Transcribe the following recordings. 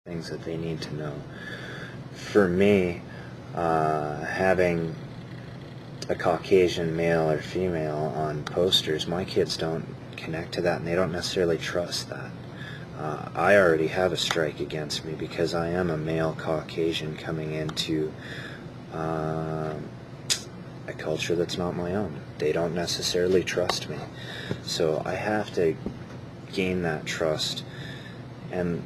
things that they need to know. For me, having a Caucasian male or female on posters, my kids don't connect to that, and they don't necessarily trust that. I already have a strike against me because I am a male Caucasian coming into a culture that's not my own. They don't necessarily trust me. So I have to gain that trust and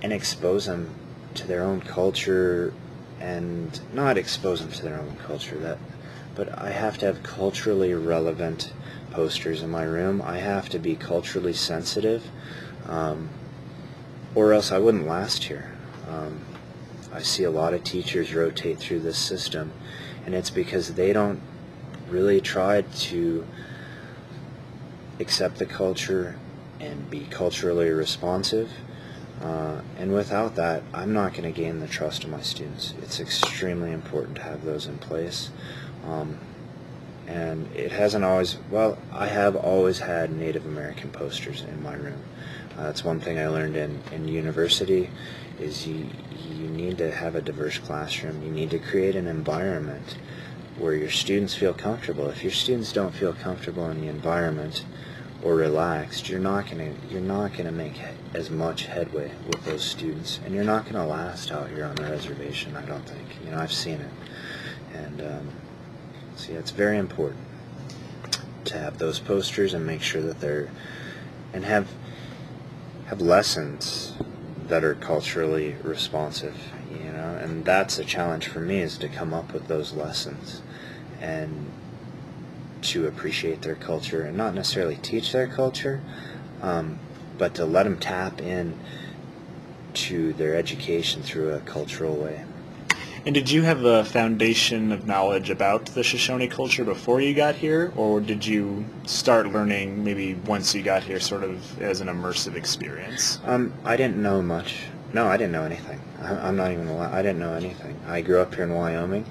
expose them to their own culture, and not expose them to their own culture, but I have to have culturally relevant posters in my room. I have to be culturally sensitive, or else I wouldn't last here. I see a lot of teachers rotate through this system, and it's because they don't really try to accept the culture and be culturally responsive. And without that, I'm not going to gain the trust of my students. It's extremely important to have those in place. And it hasn't always, well, I have always had Native American posters in my room. That's one thing I learned in university, is you need to have a diverse classroom. You need to create an environment where your students feel comfortable. If your students don't feel comfortable in the environment or relaxed, you're not gonna make as much headway with those students, and you're not gonna last out here on the reservation. I don't think. You know, I've seen it, and so yeah, it's very important to have those posters and make sure that they're, and have lessons that are culturally responsive. You know, and that's a challenge for me, is to come up with those lessons and to appreciate their culture, and not necessarily teach their culture, but to let them tap in to their education through a cultural way. And did you have a foundation of knowledge about the Shoshone culture before you got here, or did you start learning maybe once you got here, sort of as an immersive experience? I didn't know much. No, I didn't know anything. I'm not even gonna lie. I didn't know anything. I grew up here in Wyoming.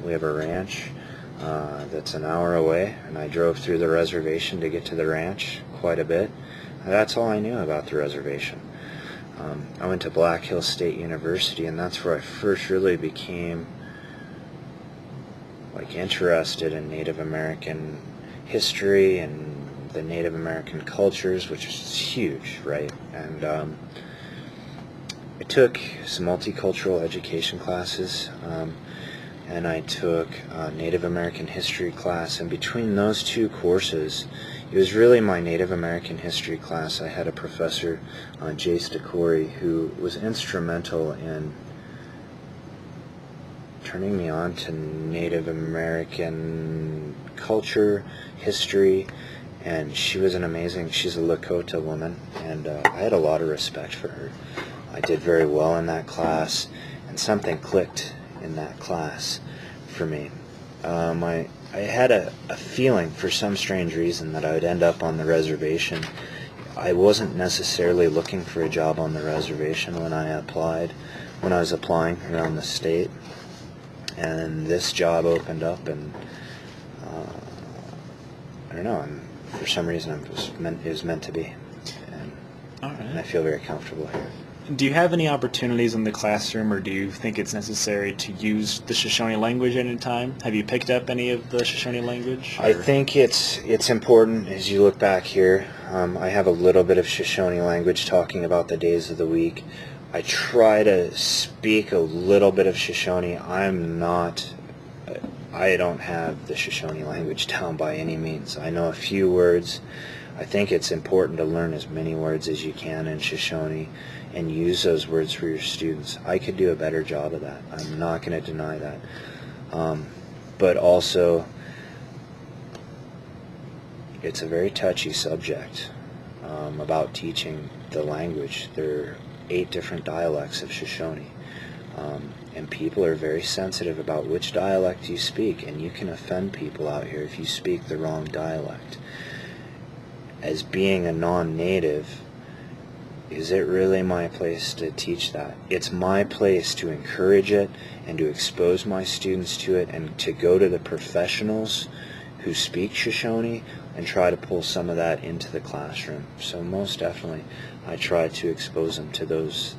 We have a ranch that's an hour away, and I drove through the reservation to get to the ranch quite a bit. That's all I knew about the reservation. I went to Black Hills State University, and that's where I first really became interested in Native American history and the Native American cultures, which is huge, right? And I took some multicultural education classes, and I took a Native American history class, and between those two courses, it was really my Native American history class. I had a professor, Jace DeCory, who was instrumental in turning me on to Native American culture, history, and she was she's a Lakota woman, and I had a lot of respect for her. I did very well in that class, and something clicked in that class for me. I had a feeling, for some strange reason, that I would end up on the reservation. I wasn't necessarily looking for a job on the reservation when I was applying around the state, and this job opened up, and I don't know, and for some reason it was meant to be, and I feel very comfortable here. Do you have any opportunities in the classroom, or do you think it's necessary to use the Shoshone language at any time? Have you picked up any of the Shoshone language? I think it's important as you look back here. I have a little bit of Shoshone language talking about the days of the week. I try to speak a little bit of Shoshone. I don't have the Shoshone language down by any means. I know a few words. I think it's important to learn as many words as you can in Shoshone and use those words for your students. I could do a better job of that. I'm not going to deny that. But also, it's a very touchy subject about teaching the language. There are 8 different dialects of Shoshone. And people are very sensitive about which dialect you speak, and you can offend people out here if you speak the wrong dialect. As being a non-native, is it really my place to teach that? It's my place to encourage it and to expose my students to it, and to go to the professionals who speak Shoshone and try to pull some of that into the classroom. So most definitely, I try to expose them to those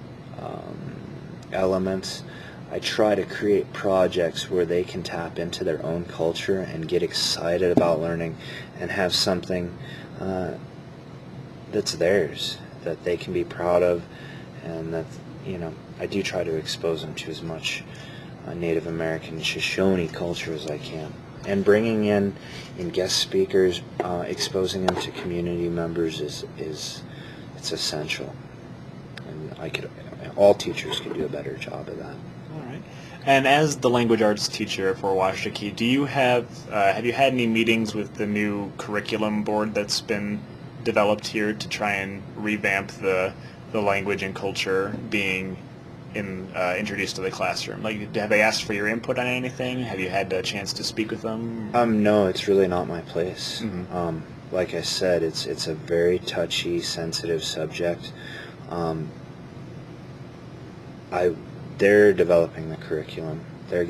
elements. I try to create projects where they can tap into their own culture and get excited about learning and have something that's theirs, that they can be proud of, and that, I do try to expose them to as much Native American Shoshone culture as I can. And bringing in guest speakers, exposing them to community members is it's essential. And all teachers could do a better job of that. All right. And as the language arts teacher for Washakie, do you have you had any meetings with the new curriculum board that's been developed here to try and revamp the language and culture being introduced to the classroom? Like, have they asked for your input on anything? Have you had a chance to speak with them? No, it's really not my place. Mm-hmm. Like I said, it's a very touchy, sensitive subject. They're developing the curriculum. They'll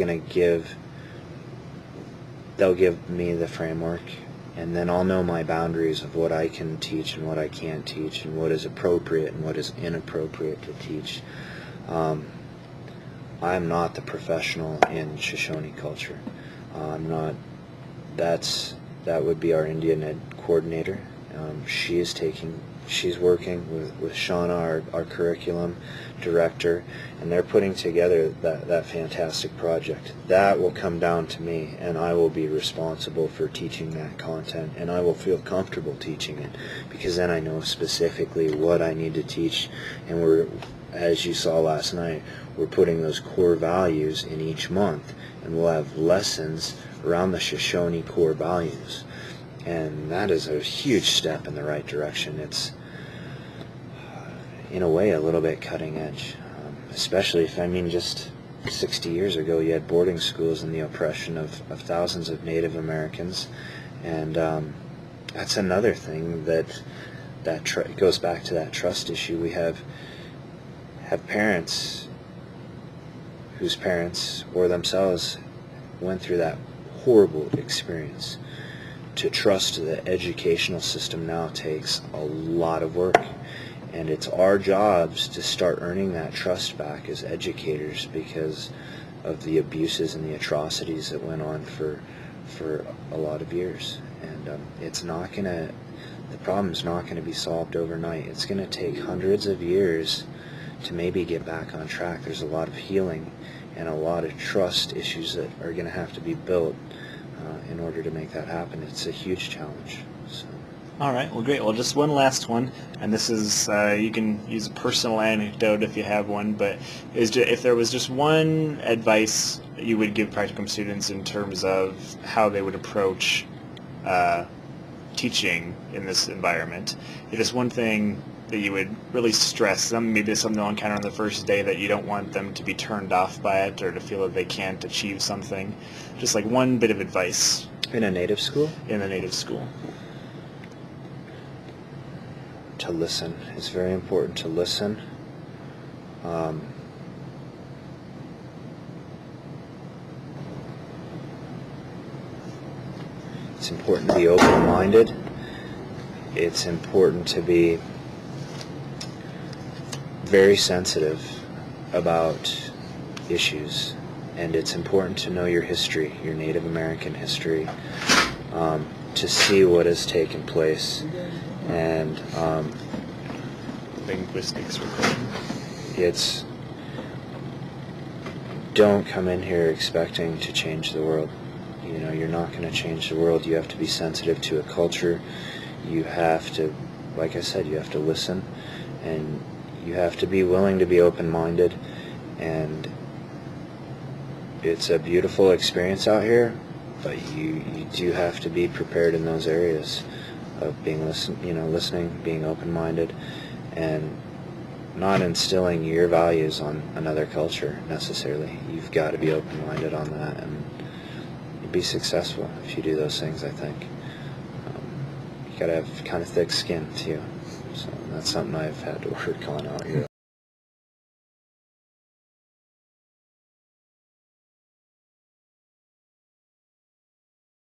give me the framework, and then I'll know my boundaries of what I can teach and what I can't teach, and what is appropriate and what is inappropriate to teach. I'm not the professional in Shoshone culture. I'm not. That would be our Indian Ed coordinator. She's working with Shauna, our curriculum director, and they're putting together that fantastic project. That will come down to me, and I will be responsible for teaching that content, and I will feel comfortable teaching it, because then I know specifically what I need to teach, and as you saw last night, we're putting those core values in each month, and we'll have lessons around the Shoshone core values. And that is a huge step in the right direction. It's, in a way, a little bit cutting edge, especially if, just 60 years ago you had boarding schools and the oppression of thousands of Native Americans, and that's another thing that goes back to that trust issue. We have parents whose parents or themselves went through that horrible experience. To trust the educational system now takes a lot of work, and it's our jobs to start earning that trust back as educators, because of the abuses and the atrocities that went on for a lot of years. And the problem's not going to be solved overnight. It's going to take hundreds of years to maybe get back on track. There's a lot of healing and a lot of trust issues that are going to have to be built in order to make that happen. It's a huge challenge. So. All right, well, great. Well, just one last one, and this is, you can use a personal anecdote if you have one, but if there was just one advice you would give practicum students in terms of how they would approach teaching in this environment, if there's one thing that you would really stress, maybe something they'll encounter on the first day that you don't want them to be turned off by it or to feel that they can't achieve something, just like one bit of advice. In a Native school? In a Native school. To listen. It's very important to listen. It's important to be open-minded. It's important to be very sensitive about issues, and it's important to know your history, your Native American history, to see what has taken place. And linguistics recording. Don't come in here expecting to change the world. You're not going to change the world. You have to be sensitive to a culture. You have to, like I said, you have to listen, and you have to be willing to be open-minded. And it's a beautiful experience out here, but you do have to be prepared in those areas of being listening, being open-minded, and not instilling your values on another culture necessarily. You've got to be open-minded on that, and you'll be successful if you do those things, I think. You got to have kind of thick skin too, so that's something I've had to work on out here.